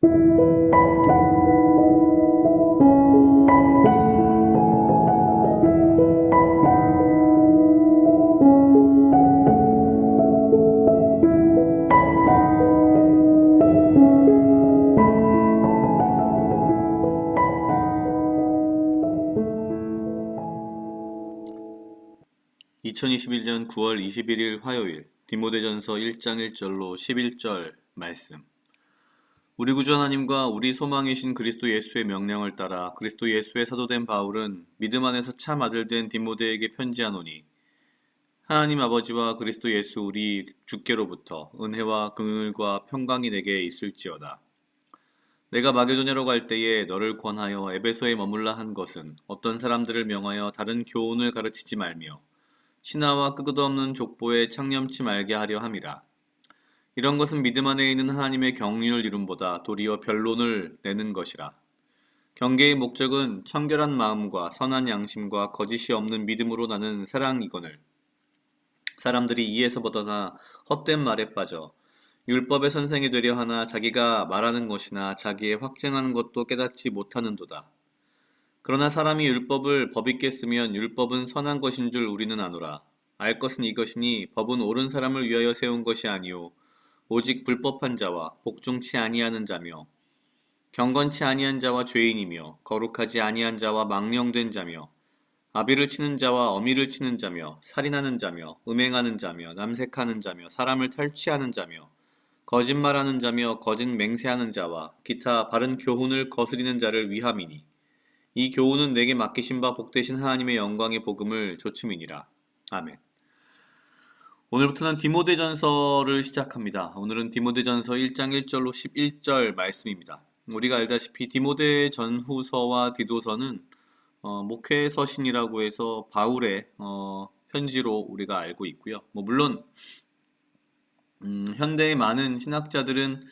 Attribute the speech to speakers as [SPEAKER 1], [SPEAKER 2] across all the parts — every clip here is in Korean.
[SPEAKER 1] (2021년 9월 21일) 화요일 디모데전서 1장 1절로 11절 말씀. 우리 구주 하나님과 우리 소망이신 그리스도 예수의 명령을 따라 그리스도 예수의 사도된 바울은 믿음 안에서 참 아들된 디모데에게 편지하노니, 하나님 아버지와 그리스도 예수 우리 주께로부터 은혜와 긍휼과 평강이 내게 있을지어다. 내가 마게도냐로 갈 때에 너를 권하여 에베소에 머물라 한 것은 어떤 사람들을 명하여 다른 교훈을 가르치지 말며 신하와 끝없는 족보에 창념치 말게 하려 함이라. 이런 것은 믿음 안에 있는 하나님의 경륜을 이룸보다 도리어 변론을 내는 것이라. 경계의 목적은 청결한 마음과 선한 양심과 거짓이 없는 믿음으로 나는 사랑이거늘, 사람들이 이에서 벗어나 헛된 말에 빠져 율법의 선생이 되려 하나 자기가 말하는 것이나 자기의 확증하는 것도 깨닫지 못하는도다. 그러나 사람이 율법을 법있게 쓰면 율법은 선한 것인 줄 우리는 아노라. 알 것은 이것이니 법은 옳은 사람을 위하여 세운 것이 아니요 오직 불법한 자와 복종치 아니하는 자며 경건치 아니한 자와 죄인이며 거룩하지 아니한 자와 망령된 자며 아비를 치는 자와 어미를 치는 자며 살인하는 자며 음행하는 자며 남색하는 자며 사람을 탈취하는 자며 거짓말하는 자며 거짓 맹세하는 자와 기타 바른 교훈을 거스리는 자를 위함이니, 이 교훈은 내게 맡기신 바 복되신 하나님의 영광의 복음을 조춤이니라. 아멘. 오늘부터는 디모데전서를 시작합니다. 오늘은 디모데전서 1장 1절로 11절 말씀입니다. 우리가 알다시피 디모데 전후서와 디도서는 목회 서신이라고 해서 바울의 편지로 우리가 알고 있고요. 물론 현대의 많은 신학자들은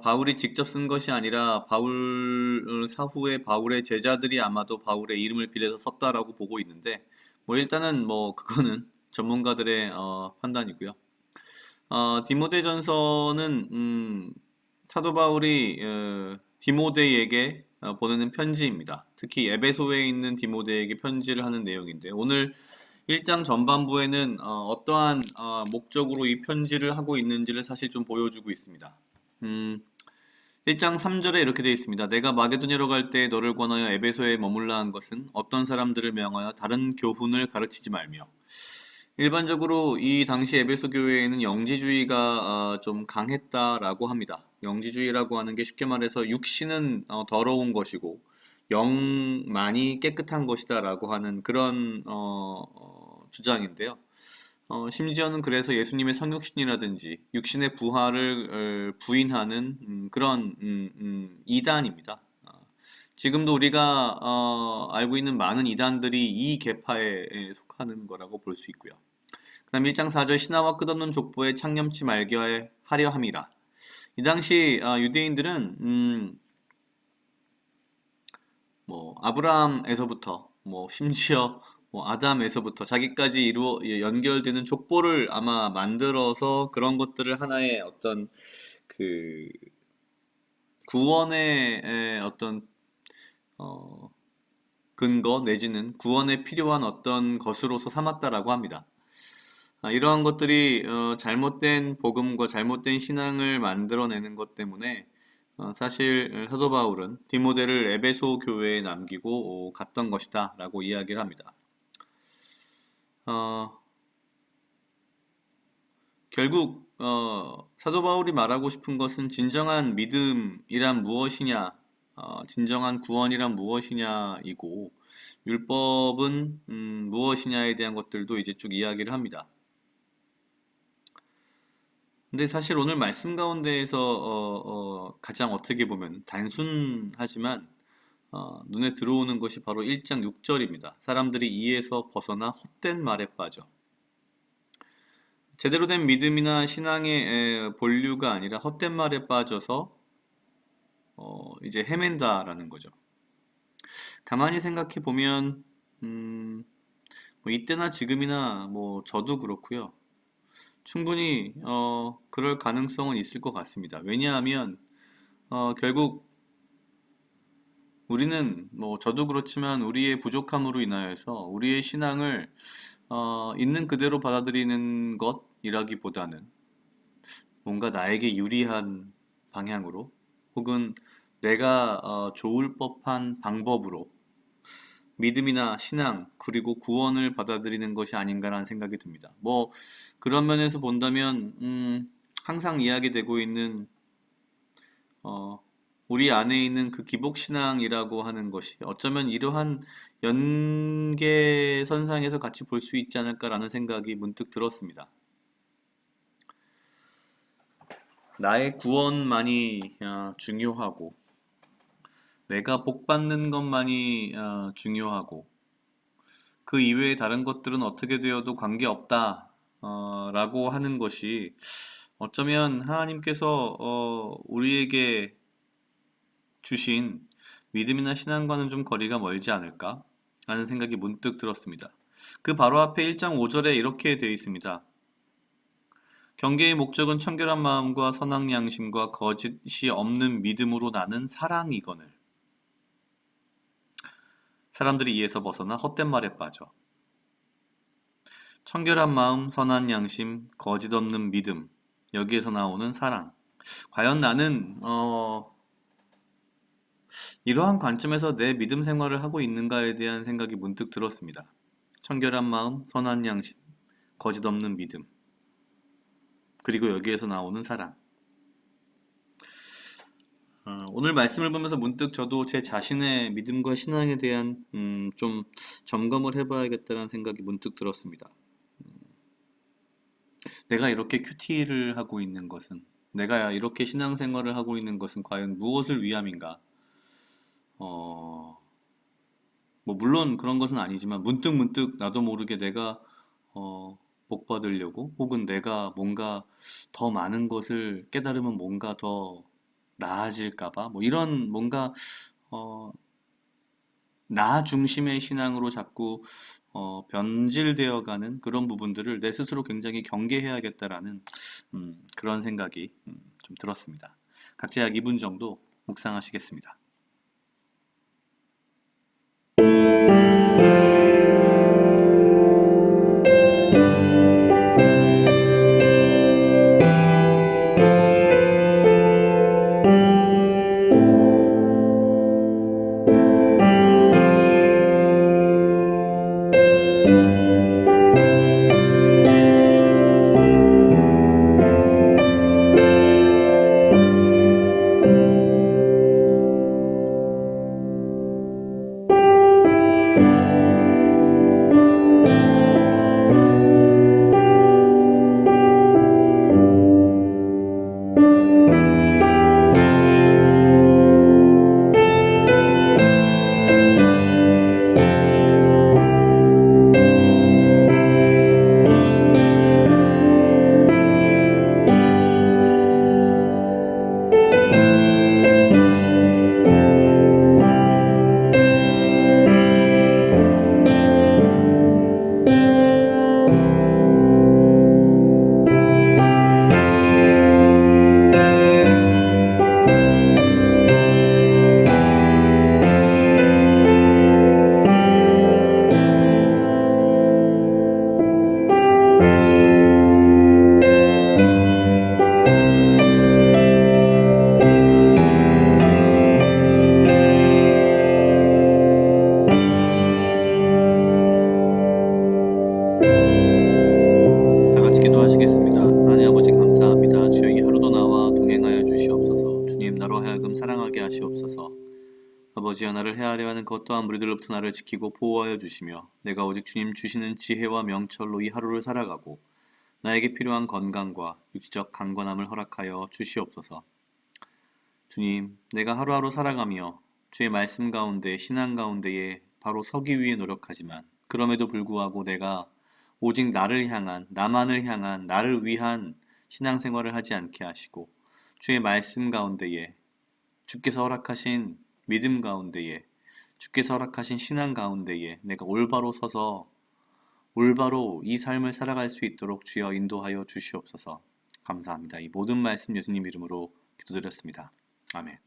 [SPEAKER 1] 바울이 직접 쓴 것이 아니라 바울 사후에 바울의 제자들이 아마도 바울의 이름을 빌려서 썼다라고 보고 있는데, 일단은 그거는 전문가들의 판단이고요. 디모데전서는 사도 바울이 디모데에게 보내는 편지입니다. 특히 에베소에 있는 디모데에게 편지를 하는 내용인데, 오늘 1장 전반부에는 어떠한 목적으로 이 편지를 하고 있는지를 사실 좀 보여주고 있습니다. 1장 3절에 이렇게 되어 있습니다. 내가 마게도냐로 갈 때 너를 권하여 에베소에 머물라 한 것은 어떤 사람들을 명하여 다른 교훈을 가르치지 말며. 일반적으로 이 당시 에베소 교회에는 영지주의가 좀 강했다라고 합니다. 영지주의라고 하는 게 쉽게 말해서 육신은 더러운 것이고 영만이 깨끗한 것이다 라고 하는 그런 주장인데요. 심지어는 그래서 예수님의 성육신이라든지 육신의 부활을 부인하는 그런 이단입니다. 지금도 우리가 알고 있는 많은 이단들이 이 계파에 속하는 거라고 볼 수 있고요. 그 다음 1장 4절 신하와 끝없는 족보에 창념치 말게 하려 함이라. 이 당시 유대인들은 아브라함에서부터 심지어 아담에서부터 자기까지 연결되는 족보를 아마 만들어서 그런 것들을 하나의 어떤 그 구원의 어떤 근거 내지는 구원에 필요한 어떤 것으로서 삼았다라고 합니다. 이러한 것들이 잘못된 복음과 잘못된 신앙을 만들어내는 것 때문에 사실 사도 바울은 디모데를 에베소 교회에 남기고 갔던 것이다 라고 이야기를 합니다. 결국 사도 바울이 말하고 싶은 것은 진정한 믿음이란 무엇이냐, 진정한 구원이란 무엇이냐이고 율법은 무엇이냐에 대한 것들도 이제 쭉 이야기를 합니다. 근데 사실 오늘 말씀 가운데에서 가장 어떻게 보면 단순하지만 눈에 들어오는 것이 바로 1장 6절입니다. 사람들이 이에서 벗어나 헛된 말에 빠져. 제대로 된 믿음이나 신앙의 본류가 아니라 헛된 말에 빠져서 이제 헤맨다라는 거죠. 가만히 생각해 보면 이때나 지금이나 저도 그렇고요. 충분히 그럴 가능성은 있을 것 같습니다. 왜냐하면 결국 우리는 저도 그렇지만 우리의 부족함으로 인하여서 우리의 신앙을 있는 그대로 받아들이는 것이라기보다는 뭔가 나에게 유리한 방향으로 혹은 내가 좋을 법한 방법으로 믿음이나 신앙 그리고 구원을 받아들이는 것이 아닌가라는 생각이 듭니다. 그런 면에서 본다면 항상 이야기되고 있는 어, 우리 안에 있는 그 기복신앙이라고 하는 것이 어쩌면 이러한 연계선상에서 같이 볼 수 있지 않을까라는 생각이 문득 들었습니다. 나의 구원만이 중요하고 내가 복 받는 것만이 중요하고 그 이외의 다른 것들은 어떻게 되어도 관계없다 라고 하는 것이 어쩌면 하나님께서 우리에게 주신 믿음이나 신앙과는 좀 거리가 멀지 않을까 하는 생각이 문득 들었습니다. 그 바로 앞에 1장 5절에 이렇게 되어 있습니다. 경계의 목적은 청결한 마음과 선한 양심과 거짓이 없는 믿음으로 나는 사랑이거늘. 사람들이 이에서 벗어나 헛된 말에 빠져. 청결한 마음, 선한 양심, 거짓 없는 믿음. 여기에서 나오는 사랑. 과연 나는 이러한 관점에서 내 믿음 생활을 하고 있는가에 대한 생각이 문득 들었습니다. 청결한 마음, 선한 양심, 거짓 없는 믿음. 그리고 여기에서 나오는 사랑. 오늘 말씀을 보면서 문득 저도 제 자신의 믿음과 신앙에 대한 좀 점검을 해봐야겠다는 생각이 문득 들었습니다. 내가 이렇게 큐티를 하고 있는 것은, 내가 이렇게 신앙생활을 하고 있는 것은 과연 무엇을 위함인가? 물론 그런 것은 아니지만 문득 나도 모르게 내가 복 받으려고 혹은 내가 뭔가 더 많은 것을 깨달으면 뭔가 더 나아질까봐 이런 뭔가 어, 나 중심의 신앙으로 자꾸 변질되어가는 그런 부분들을 내 스스로 굉장히 경계해야겠다라는 그런 생각이 좀 들었습니다. 각자 약 2분 정도 묵상하시겠습니다. 다 같이 기도하시겠습니다. 하나님 아버지 감사합니다. 주여 이 하루도 나와 동행하여 주시옵소서. 주님 나로 하여금 사랑하게 하시옵소서. 아버지여 나를 헤아려 하는 것 또한 무리들로부터 나를 지키고 보호하여 주시며 내가 오직 주님 주시는 지혜와 명철로 이 하루를 살아가고 나에게 필요한 건강과 육체적 강건함을 허락하여 주시옵소서. 주님, 내가 하루하루 살아가며 주의 말씀 가운데 신앙 가운데에 바로 서기 위해 노력하지만 그럼에도 불구하고 내가 오직 나를 향한, 나만을 향한, 나를 위한 신앙생활을 하지 않게 하시고 주의 말씀 가운데에 주께서 허락하신 믿음 가운데에 주께서 허락하신 신앙 가운데에 내가 올바로 서서 올바로 이 삶을 살아갈 수 있도록 주여 인도하여 주시옵소서. 감사합니다. 이 모든 말씀 예수님 이름으로 기도드렸습니다. 아멘.